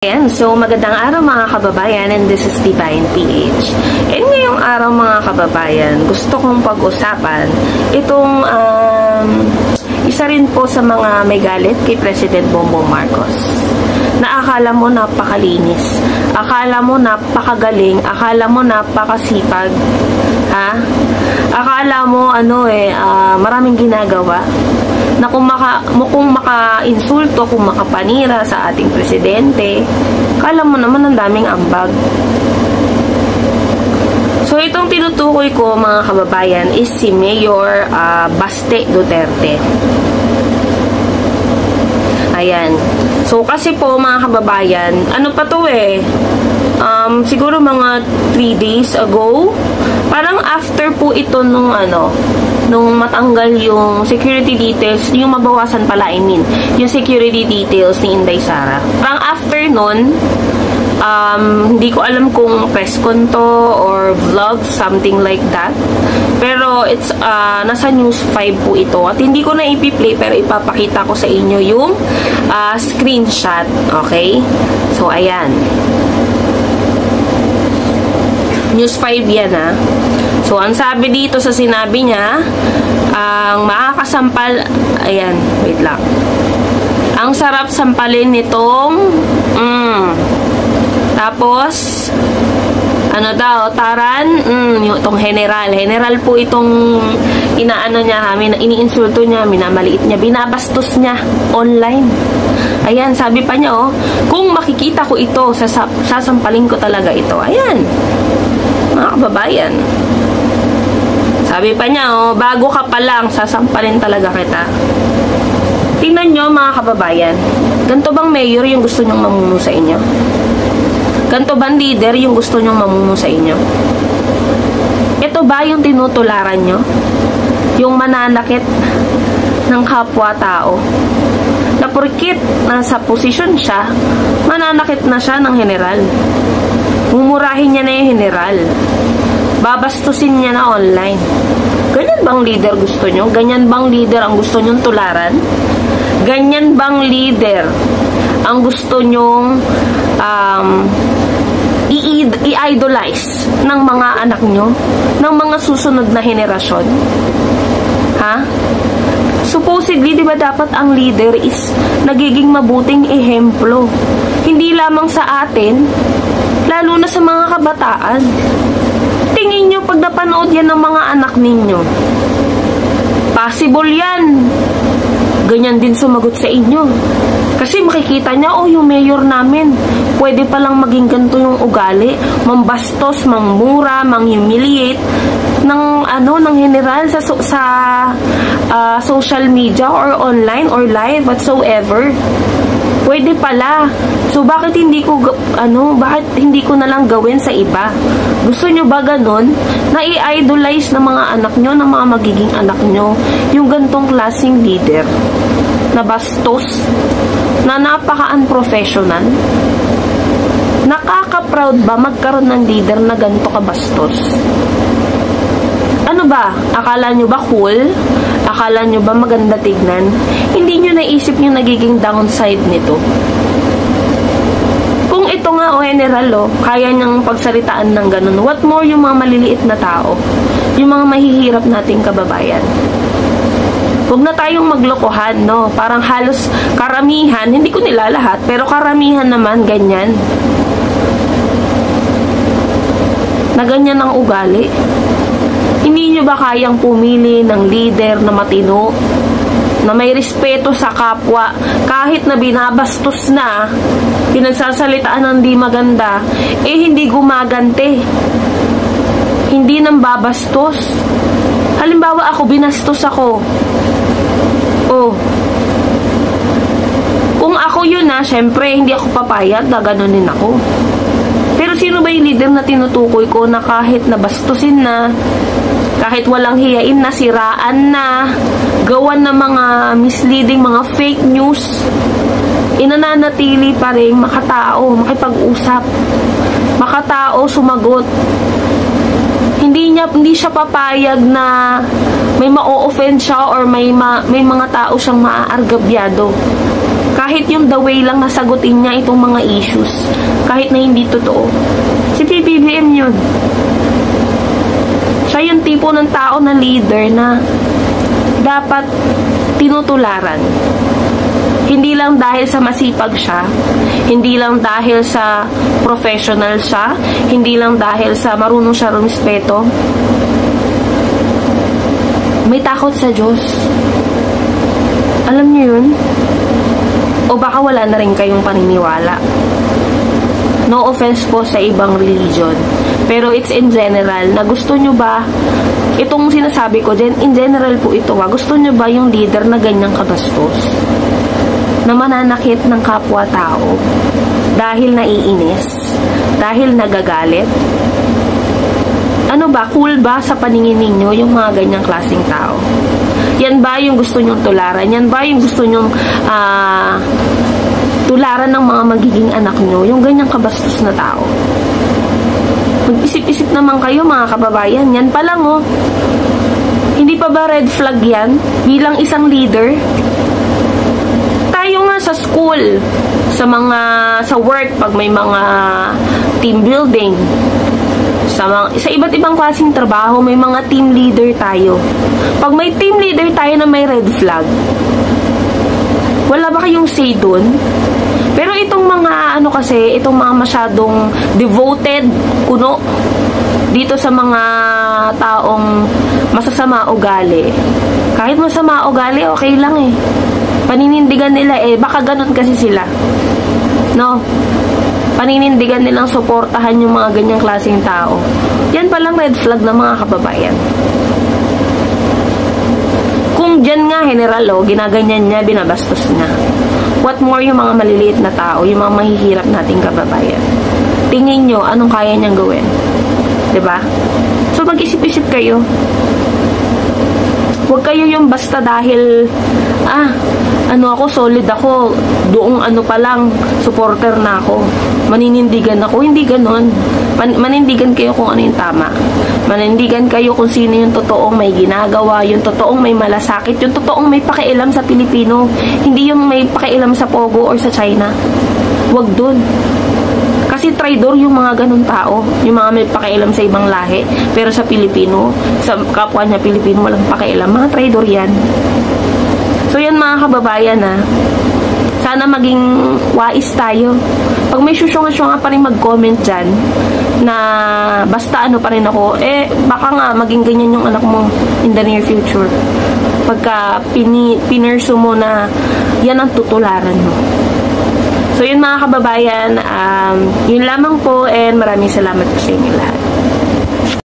Ayan, so magandang araw mga kababayan, and this is Divine PH. And ngayong araw mga kababayan, gusto kong pag-usapan itong isa rin po sa mga may galit kay President Bongbong Marcos. Na akala mo napakalinis, akala mo napakagaling, akala mo napakasipag, ha? Akala mo maraming ginagawa. Na kung maka-insulto, kung makapanira sa ating presidente, kala mo naman ang daming ambag. So, itong tinutukoy ko, mga kababayan, is si Mayor Baste Duterte. Ayan. So, kasi po, mga kababayan, ano pa to siguro mga 3 days ago, parang after po ito nung matanggal yung security details, yung mabawasan pala, yung security details ni Inday Sara. Parang after nun, hindi ko alam kung press con to or vlog, something like that. Pero it's nasa News 5 po ito. At hindi ko na ipi-play, pero ipapakita ko sa inyo yung screenshot. Okay? So, ayan. News 5 yan, ha. So, ang sabi dito sa sinabi niya, ang makakasampal, ayan, wait lang. Ang sarap sampalin nitong, tapos, taran, itong general po itong inaano niya, iniinsulto niya, minamaliit niya, binabastos niya online. Ayan, sabi pa niya, kung makikita ko ito, sasampalin ko talaga ito. Ayan, mga kababayan. Sabi pa niya, bago ka pa lang, sasampalin talaga kita. Tingnan nyo, mga kababayan. Ganito bang mayor yung gusto nyong mamuno sa inyo? Ganito bang leader yung gusto nyong mamuno sa inyo? Ito ba yung tinutularan nyo? Yung mananakit ng kapwa-tao? Na porkit nasa posisyon siya, mananakit na siya ng general. Mumurahin niya na yung general. Babastusin niya na online. Ganyan bang leader gusto nyo? Ganyan bang leader ang gusto nyong tularan? Ganyan bang leader ang gusto nyong i-idolize ng mga anak nyo? Ng mga susunod na henerasyon? Ha? Supposedly, di ba dapat ang leader is nagiging mabuting ehemplo? Hindi lamang sa atin, lalo na sa mga kabataan. Tingin nyo pag napanood yan ng mga anak ninyo, possible yan. Ganyan din sumagot sa inyo. Kasi makikita niya, yung mayor namin, pwede palang maging ganito yung ugali, mambastos, mangmura, manghumiliate ng general sa social media or online or live whatsoever. Pwede pala. So, bakit hindi ko na lang gawin sa iba? Gusto nyo ba ganun? Na i-idolize ng mga anak nyo, ng mga magiging anak nyo, yung gantong klaseng leader? Na bastos? Na napaka-unprofessional? Nakaka-proud ba magkaroon ng leader na ganito kabastos? Ano ba? Akala nyo ba cool? Akala nyo ba maganda tignan? Hindi nyo naisip yung nagiging downside nito. Kung ito nga general, kaya niyang pagsalitaan ng ganun, what more yung mga maliliit na tao? Yung mga mahihirap nating kababayan. Huwag na tayong maglokohan, no? Parang halos karamihan, hindi ko nilalahat, pero karamihan naman ganyan. Na ganyan ang ugali. Hindi nyo ba kayang pumili ng leader na matino, na may respeto sa kapwa, kahit na binabastos na, pinagsasalitaan ng di maganda, hindi gumagante, hindi nang babastos? Halimbawa ako, binastos ako. Kung ako yun syempre hindi ako papayag na ganunin ako. Pero sino ba yung leader na tinutukoy ko na kahit nabastusin na, kahit walang hiyain na, siraan na, gawan ng mga misleading, mga fake news, inananatili pa rin makatao, makipag-usap, makatao, sumagot. Hindi siya papayag na may ma-o-offend siya or may mga tao siyang maaargabyado. Kahit yung the way lang nasagutin niya itong mga issues, kahit na hindi totoo. Si PBBM yun. Siya yung tipo ng tao na leader na dapat tinutularan. Hindi lang dahil sa masipag siya, hindi lang dahil sa professional siya, hindi lang dahil sa marunong siya rumispeto. May takot sa Diyos. Alam niyo yun? O baka wala na rin kayong paniniwala. No offense po sa ibang religion. Pero it's in general na gusto nyo ba, itong sinasabi ko, in general po ito, gusto nyo ba yung leader na ganyang kabastos? Na mananakit ng kapwa-tao dahil naiinis, dahil nagagalit? Ano ba, cool ba sa paningin ninyo yung mga ganyang klaseng tao? Yan ba yung gusto nyong tularan? Yan ba yung gusto nyong tularan ng mga magiging anak nyo? Yung ganyang kabastos na tao? Mag-isip-isip naman kayo mga kababayan. Yan pa lang oh. Hindi pa ba red flag yan? Bilang isang leader? Tayo nga sa school, sa work, pag may mga team building, sa iba't ibang klaseng trabaho, may mga team leader tayo. Pag may team leader tayo na may red flag, wala ba kayong say dun? Pero itong mga itong mga masyadong devoted, kuno, dito sa mga taong masasama ugali. Kahit masama ugali, okay lang eh. Paninindigan nila baka ganun kasi sila. No? Paninindigan nilang suportahan yung mga ganyang klaseng tao. Yan palang red flag ng mga kababayan. Kung dyan nga, general, ginaganyan niya, binabastos niya. What more yung mga maliliit na tao, yung mga mahihirap nating kababayan. Tingin nyo, anong kaya niyang gawin? Diba? So, mag-isip-isip kayo. Huwag kayo yung basta dahil, solid ako, doong pa lang, supporter na ako, maninindigan ako. Hindi ganon. Manindigan kayo kung ano yung tama. Manindigan kayo kung sino yung totoong may ginagawa, yung totoong may malasakit, yung totoong may pakialam sa Pilipino. Hindi yung may pakialam sa Pogo or sa China. Huwag dun. Kasi traidor yung mga ganun tao, yung mga may pakialam sa ibang lahi, pero sa Pilipino, sa kapwa niya Pilipino, walang pakialam. Mga traidor yan. So yan mga kababayan sana maging wais tayo. Pag may susyunga-syunga pa rin mag-comment dyan na basta pa rin ako, baka nga maging ganyan yung anak mo in the near future. Pagka pinursu mo na yan ang tutularan mo. So yun mga kababayan, yun lamang po and maraming salamat po sa inyo lahat.